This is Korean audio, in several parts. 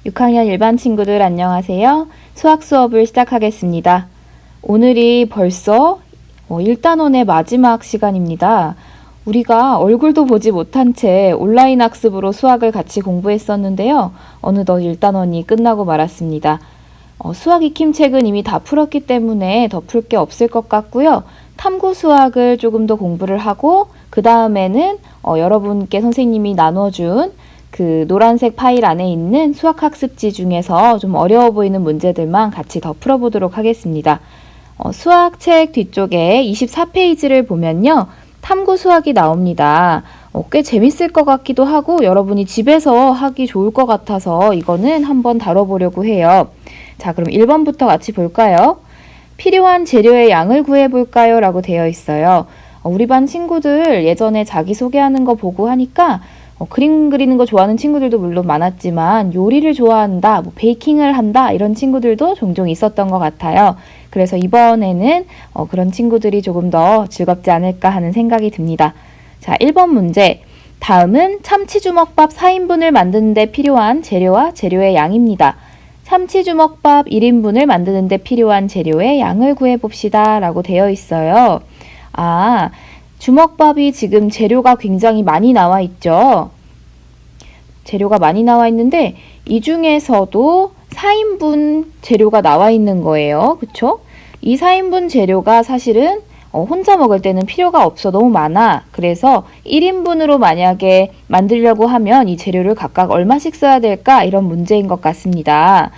6학년 일반 친구들 안녕하세요. 수학 수업을 시작하겠습니다. 오늘이 벌써 1단원의 마지막 시간입니다. 우리가 얼굴도 보지 못한 채 온라인 학습으로 수학을 같이 공부했었는데요. 어느덧 1단원이 끝나고 말았습니다. 수학 익힘 책은 이미 다 풀었기 때문에 더 풀 게 없을 것 같고요. 탐구 수학을 조금 더 공부를 하고 그 다음에는 여러분께 선생님이 나눠준 그 노란색 파일 안에 있는 수학학습지 중에서 좀 어려워 보이는 문제들만 같이 더 풀어보도록 하겠습니다. 수학책 뒤쪽에 24페이지를 보면요. 탐구 수학이 나옵니다. 꽤 재밌을 것 같기도 하고 여러분이 집에서 하기 좋을 것 같아서 이거는 한번 다뤄보려고 해요. 자, 그럼 1번부터 같이 볼까요? 필요한 재료의 양을 구해볼까요? 라고 되어 있어요. 우리 반 친구들 예전에 자기소개하는 거 보고 하니까 그림 그리는 거 좋아하는 친구들도 물론 많았지만 요리를 좋아한다, 베이킹을 한다 이런 친구들도 종종 있었던 것 같아요. 그래서 이번에는 그런 친구들이 조금 더 즐겁지 않을까 하는 생각이 듭니다. 자, 1번 문제. 다음은 참치주먹밥 4인분을 만드는 데 필요한 재료와 재료의 양입니다. 참치주먹밥 1인분을 만드는 데 필요한 재료의 양을 구해봅시다 라고 되어 있어요. 주먹밥이 지금 재료가 굉장히 많이 나와 있죠. 재료가 많이 나와 있는데 이 중에서도 4인분 재료가 나와 있는 거예요. 그쵸? 이 4인분 재료가 사실은 혼자 먹을 때는 필요가 없어. 너무 많아. 그래서 1인분으로 만약에 만들려고 하면 이 재료를 각각 얼마씩 써야 될까? 이런 문제인 것 같습니다.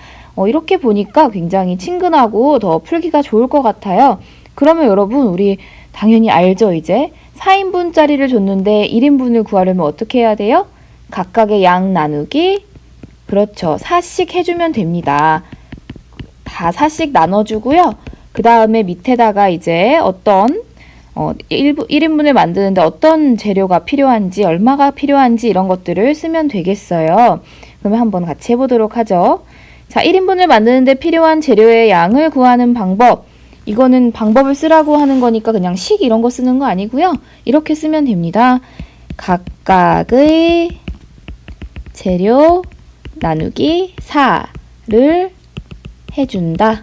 이렇게 보니까 굉장히 친근하고 더 풀기가 좋을 것 같아요. 그러면 여러분 우리 당연히 알죠, 이제? 4인분짜리를 줬는데 1인분을 구하려면 어떻게 해야 돼요? 각각의 양 나누기, 그렇죠. 4씩 해주면 됩니다. 다 4씩 나눠주고요. 그 다음에 밑에다가 이제 어떤 1인분을 만드는데 어떤 재료가 필요한지, 얼마가 필요한지 이런 것들을 쓰면 되겠어요. 그러면 한번 같이 해보도록 하죠. 자, 1인분을 만드는데 필요한 재료의 양을 구하는 방법. 이거는 방법을 쓰라고 하는 거니까 그냥 식 이런 거 쓰는 거 아니고요. 이렇게 쓰면 됩니다. 각각의 재료 나누기 4를 해준다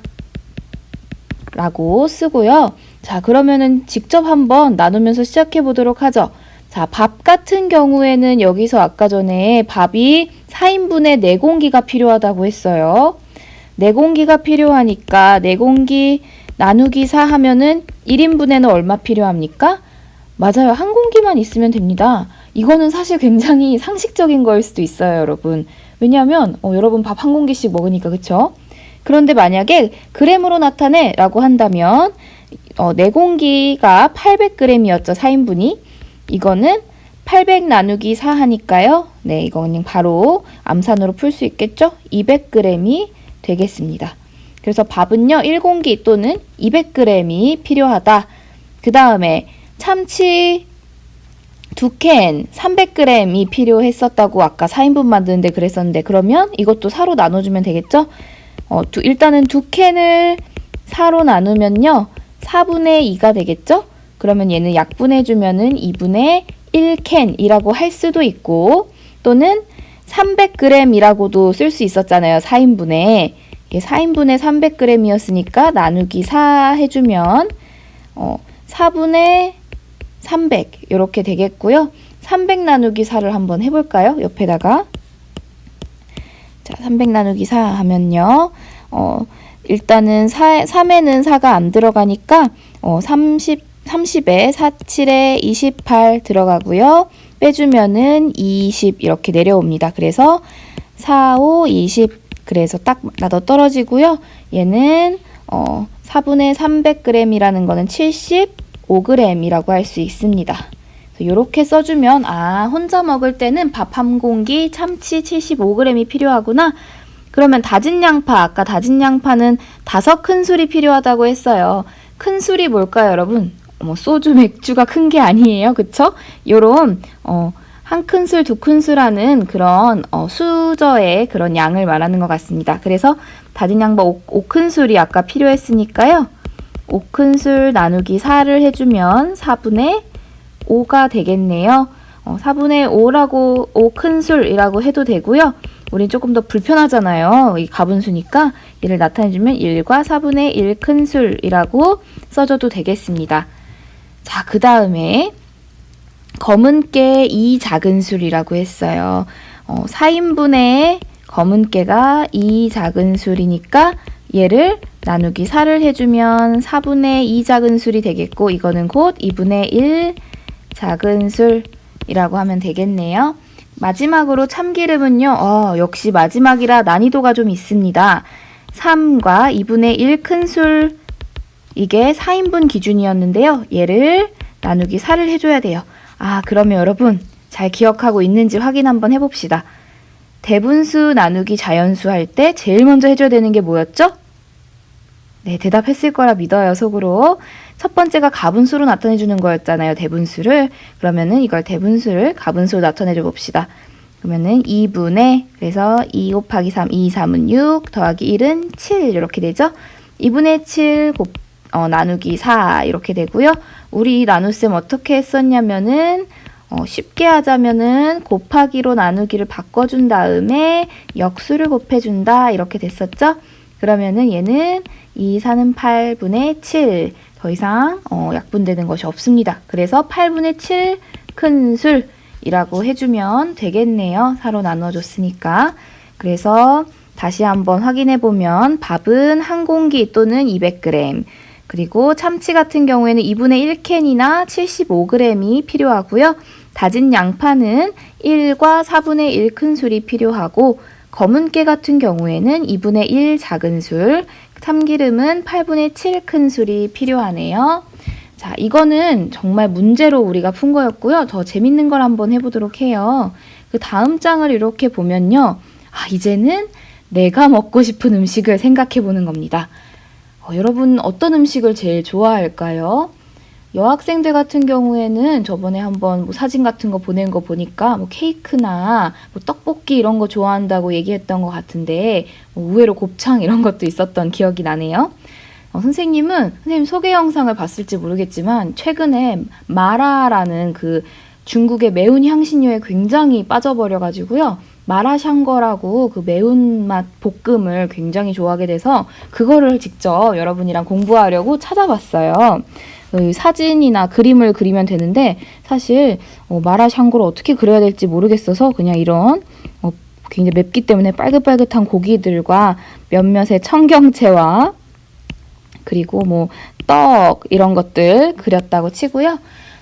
라고 쓰고요. 자, 그러면은 직접 한번 나누면서 시작해 보도록 하죠. 자, 밥 같은 경우에는 여기서 아까 전에 밥이 4인분에 4공기가 필요하다고 했어요. 4공기가 필요하니까 4공기 나누기 4 하면은 1인분에는 얼마 필요합니까? 맞아요. 한 공기만 있으면 됩니다. 이거는 사실 굉장히 상식적인 거일 수도 있어요, 여러분. 왜냐하면 여러분 밥 한 공기씩 먹으니까, 그쵸? 그런데 만약에 그램으로 나타내 라고 한다면 4공기가 800g이었죠, 4인분이. 이거는 800 나누기 4 하니까요. 네, 이거 그냥 바로 암산으로 풀 수 있겠죠? 200g이 되겠습니다. 그래서 밥은요, 1공기 또는 200g이 필요하다. 그 다음에 참치 2캔 300g이 필요했었다고 아까 4인분 만드는데 그랬었는데, 그러면 이것도 4로 나눠주면 되겠죠? 일단은 2캔을 4로 나누면요, 4분의 2가 되겠죠? 그러면 얘는 약분해주면은 2분의 1캔이라고 할 수도 있고, 또는 300g이라고도 쓸 수 있었잖아요, 4인분에. 4인분에 300g이었으니까 나누기 4 해주면 4분의 300 이렇게 되겠고요. 300 나누기 4를 한번 해볼까요? 옆에다가. 자, 300 나누기 4 하면요. 일단은 3에는 4가 안 들어가니까 30에 4, 7에 28 들어가고요. 빼주면은 20 이렇게 내려옵니다. 그래서 4, 5, 20 그래서 딱 맞아 떨어지고요. 얘는 4분의 300g이라는 거는 75g이라고 할 수 있습니다. 이렇게 써주면 혼자 먹을 때는 밥 한 공기 참치 75g이 필요하구나. 그러면 다진 양파, 아까 다진 양파는 5큰술이 필요하다고 했어요. 큰술이 뭘까요, 여러분? 소주, 맥주가 큰 게 아니에요. 그쵸? 요런 한 큰술, 2큰술 하는 그런 수저의 그런 양을 말하는 것 같습니다. 그래서 다진 양파 5큰술이 아까 필요했으니까요. 5큰술 나누기 4를 해주면 4분의 5가 되겠네요. 4분의 5라고 5큰술이라고 해도 되고요. 우린 조금 더 불편하잖아요. 이 가분수니까 얘를 나타내주면 1과 4분의 1 큰술이라고 써줘도 되겠습니다. 자, 그 다음에 검은 깨 2 작은 술이라고 했어요. 4인분의 검은 깨가 2 작은 술이니까 얘를 나누기 4를 해주면 4분의 2 작은 술이 되겠고, 이거는 곧 2분의 1 작은 술이라고 하면 되겠네요. 마지막으로 참기름은요, 역시 마지막이라 난이도가 좀 있습니다. 3과 2분의 1 큰술, 이게 4인분 기준이었는데요. 얘를 나누기 4를 해줘야 돼요. 그러면 여러분 잘 기억하고 있는지 확인 한번 해봅시다. 대분수 나누기 자연수 할 때 제일 먼저 해줘야 되는 게 뭐였죠? 네, 대답했을 거라 믿어요, 속으로. 첫 번째가 가분수로 나타내주는 거였잖아요, 대분수를. 그러면은 이걸 대분수를 가분수로 나타내줘 봅시다. 그러면은 2분의, 그래서 2 곱하기 3, 2, 3은 6, 더하기 1은 7 이렇게 되죠. 2분의 7 나누기 4 이렇게 되고요. 우리 나눗셈 어떻게 했었냐면은 쉽게 하자면은 곱하기로 나누기를 바꿔준 다음에 역수를 곱해준다 이렇게 됐었죠. 그러면은 얘는 2, 4는 8분의 7. 더 이상 약분되는 것이 없습니다. 그래서 8분의 7 큰술이라고 해주면 되겠네요. 4로 나눠줬으니까. 그래서 다시 한번 확인해보면 밥은 한 공기 또는 200g, 그리고 참치 같은 경우에는 2분의 1캔이나 75g이 필요하고요. 다진 양파는 1과 4분의 1 큰술이 필요하고, 검은 깨 같은 경우에는 2분의 1 작은 술, 참기름은 8분의 7 큰술이 필요하네요. 자, 이거는 정말 문제로 우리가 푼 거였고요. 더 재밌는 걸 한번 해보도록 해요. 그 다음 장을 이렇게 보면요. 이제는 내가 먹고 싶은 음식을 생각해 보는 겁니다. 여러분 어떤 음식을 제일 좋아할까요? 여학생들 같은 경우에는 저번에 한번 사진 같은 거 보낸 거 보니까 케이크나 떡볶이 이런 거 좋아한다고 얘기했던 것 같은데, 의외로 곱창 이런 것도 있었던 기억이 나네요. 선생님 소개 영상을 봤을지 모르겠지만 최근에 마라라는 그 중국의 매운 향신료에 굉장히 빠져버려가지고요. 마라샹궈라고 그 매운맛 볶음을 굉장히 좋아하게 돼서 그거를 직접 여러분이랑 공부하려고 찾아봤어요. 사진이나 그림을 그리면 되는데 사실 마라샹궈를 어떻게 그려야 될지 모르겠어서 그냥 이런 굉장히 맵기 때문에 빨긋빨긋한 고기들과 몇몇의 청경채와 그리고 떡 이런 것들 그렸다고 치고요.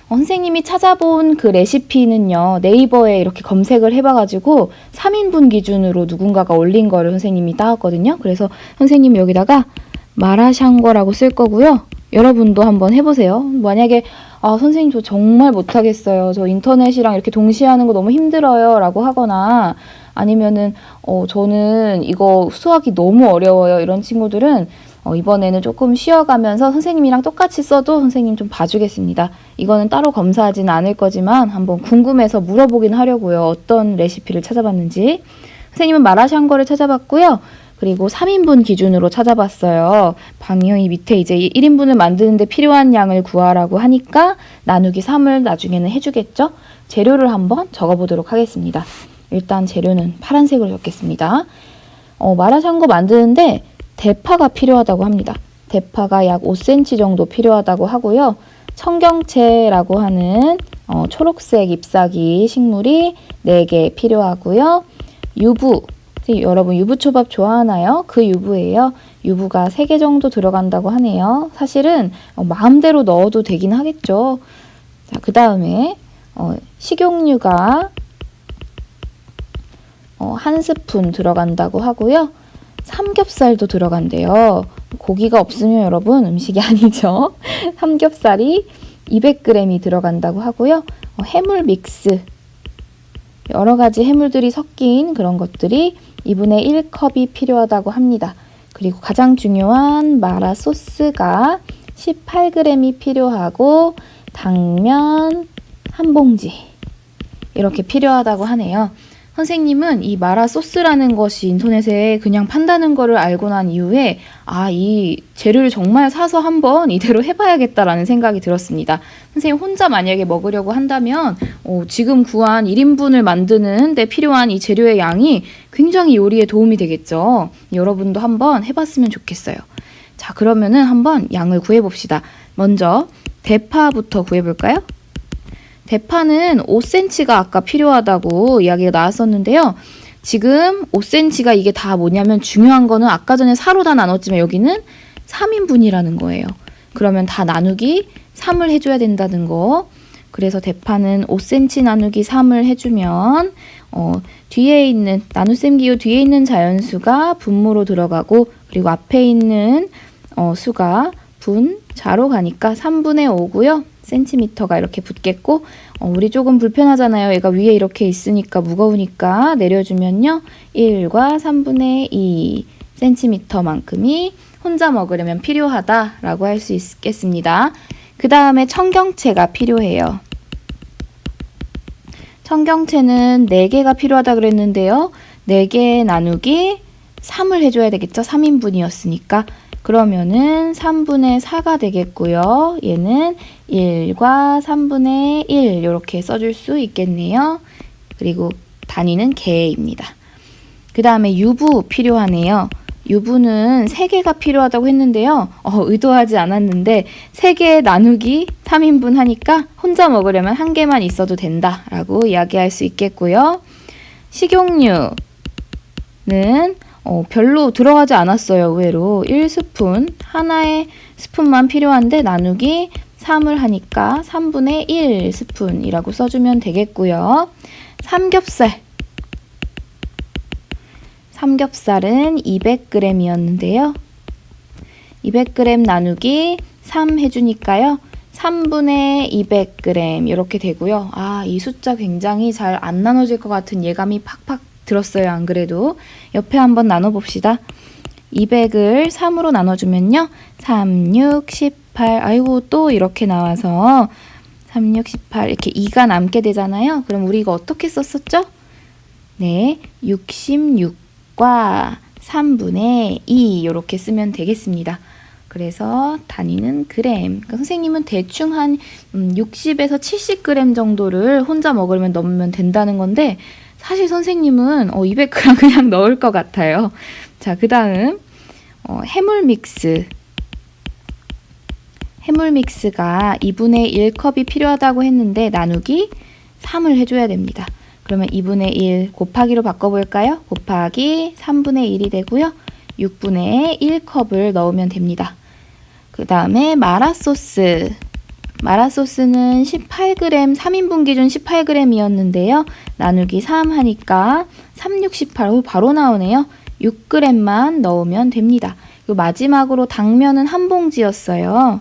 선생님이 찾아본 그 레시피는요, 네이버에 이렇게 검색을 해봐가지고 3인분 기준으로 누군가가 올린 거를 선생님이 따왔거든요. 그래서 선생님이 여기다가 마라샹궈라고 쓸 거고요. 여러분도 한번 해보세요. 만약에 선생님 저 정말 못하겠어요. 저 인터넷이랑 이렇게 동시에 하는 거 너무 힘들어요 라고 하거나, 아니면은 저는 이거 수학이 너무 어려워요 이런 친구들은 이번에는 조금 쉬어가면서 선생님이랑 똑같이 써도 선생님 좀 봐주겠습니다. 이거는 따로 검사하지는 않을 거지만 한번 궁금해서 물어보긴 하려고요. 어떤 레시피를 찾아봤는지. 선생님은 마라샹궈를 찾아봤고요. 그리고 3인분 기준으로 찾아봤어요. 방영이 밑에 이제 1인분을 만드는데 필요한 양을 구하라고 하니까 나누기 3을 나중에는 해주겠죠? 재료를 한번 적어보도록 하겠습니다. 일단 재료는 파란색으로 적겠습니다. 마라샹궈 만드는데 대파가 필요하다고 합니다. 대파가 약 5cm 정도 필요하다고 하고요. 청경채라고 하는 초록색 잎사귀 식물이 4개 필요하고요. 유부, 여러분 유부초밥 좋아하나요? 그 유부예요. 유부가 3개 정도 들어간다고 하네요. 사실은 마음대로 넣어도 되긴 하겠죠. 자, 그 다음에 식용유가 1스푼 들어간다고 하고요. 삼겹살도 들어간대요. 고기가 없으면 여러분 음식이 아니죠. 삼겹살이 200g이 들어간다고 하고요. 해물 믹스, 여러 가지 해물들이 섞인 그런 것들이 2분의 1컵이 필요하다고 합니다. 그리고 가장 중요한 마라 소스가 18g이 필요하고 당면 한 봉지 이렇게 필요하다고 하네요. 선생님은 이 마라 소스라는 것이 인터넷에 그냥 판다는 거를 알고 난 이후에 이 재료를 정말 사서 한번 이대로 해봐야겠다라는 생각이 들었습니다. 선생님 혼자 만약에 먹으려고 한다면 지금 구한 1인분을 만드는 데 필요한 이 재료의 양이 굉장히 요리에 도움이 되겠죠. 여러분도 한번 해봤으면 좋겠어요. 자, 그러면은 한번 양을 구해봅시다. 먼저 대파부터 구해볼까요? 대파는 5cm가 아까 필요하다고 이야기가 나왔었는데요. 지금 5cm가 이게 다 뭐냐면 중요한 거는 아까 전에 4로 다 나눴지만 여기는 3인분이라는 거예요. 그러면 다 나누기 3을 해줘야 된다는 거. 그래서 대파는 5cm 나누기 3을 해주면 뒤에 있는 나눗셈 기호 뒤에 있는 자연수가 분모로 들어가고 그리고 앞에 있는 수가 분자로 가니까 3분의 5고요. 센티미터가 이렇게 붙겠고 우리 조금 불편하잖아요. 얘가 위에 이렇게 있으니까 무거우니까 내려주면요. 1과 3분의 2 센티미터만큼이 혼자 먹으려면 필요하다라고 할 수 있겠습니다. 그 다음에 청경채가 필요해요. 청경채는 4개가 필요하다 그랬는데요. 4개 나누기 3을 해줘야 되겠죠. 3인분이었으니까. 그러면은 3분의 4가 되겠고요. 얘는 1과 3분의 1 이렇게 써줄 수 있겠네요. 그리고 단위는 개입니다. 그 다음에 유부 필요하네요. 유부는 3개가 필요하다고 했는데요. 의도하지 않았는데 3개 나누기 3인분 하니까 혼자 먹으려면 1개만 있어도 된다라고 이야기할 수 있겠고요. 식용유는 별로 들어가지 않았어요. 의외로 1스푼, 하나의 스푼만 필요한데 나누기 3을 하니까 3분의 1스푼이라고 써주면 되겠고요. 삼겹살은 200g이었는데요. 200g 나누기 3 해주니까요. 3분의 200g 이렇게 되고요. 이 숫자 굉장히 잘 안 나눠질 것 같은 예감이 팍팍 들었어요. 안 그래도 옆에 한번 나눠봅시다. 200을 3으로 나눠주면요. 3, 6, 18 아이고 또 이렇게 나와서 3, 6, 18 이렇게 2가 남게 되잖아요. 그럼 우리 이거 어떻게 썼었죠? 네, 66과 3분의 2 이렇게 쓰면 되겠습니다. 그래서 단위는 그램. 그러니까 선생님은 대충 한 60에서 70g 정도를 혼자 먹으면 넣으면 된다는 건데 사실 선생님은 200g 그냥 넣을 것 같아요. 자, 그 다음 해물 믹스. 해물 믹스가 2분의 1컵이 필요하다고 했는데 나누기 3을 해줘야 됩니다. 그러면 2분의 1 곱하기로 바꿔볼까요? 곱하기 3분의 1이 되고요. 6분의 1컵을 넣으면 됩니다. 그 다음에 마라소스. 마라소스는 18g, 3인분 기준 18g이었는데요. 나누기 3 하니까 3, 6, 18, 바로 나오네요. 6g만 넣으면 됩니다. 그리고 마지막으로 당면은 한 봉지였어요.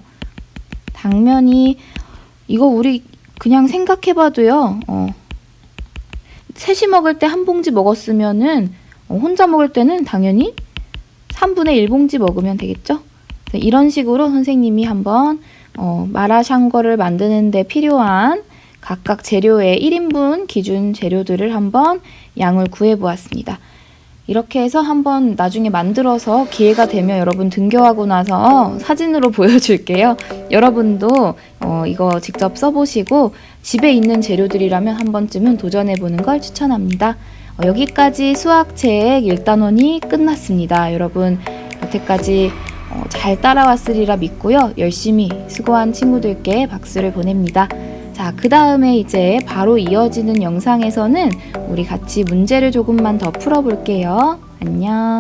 당면이 이거 우리 그냥 생각해봐도요. 셋이 먹을 때 한 봉지 먹었으면은 혼자 먹을 때는 당연히 3분의 1봉지 먹으면 되겠죠? 이런 식으로 선생님이 한번 마라샹궈를 만드는 데 필요한 각각 재료의 1인분 기준 재료들을 한번 양을 구해 보았습니다. 이렇게 해서 한번 나중에 만들어서 기회가 되면 여러분 등교하고 나서 사진으로 보여줄게요. 여러분도 이거 직접 써보시고 집에 있는 재료들이라면 한 번쯤은 도전해보는 걸 추천합니다. 여기까지 수학책 1단원이 끝났습니다. 여러분 여태까지 잘 따라왔으리라 믿고요. 열심히 수고한 친구들께 박수를 보냅니다. 자, 그 다음에 이제 바로 이어지는 영상에서는 우리 같이 문제를 조금만 더 풀어볼게요. 안녕.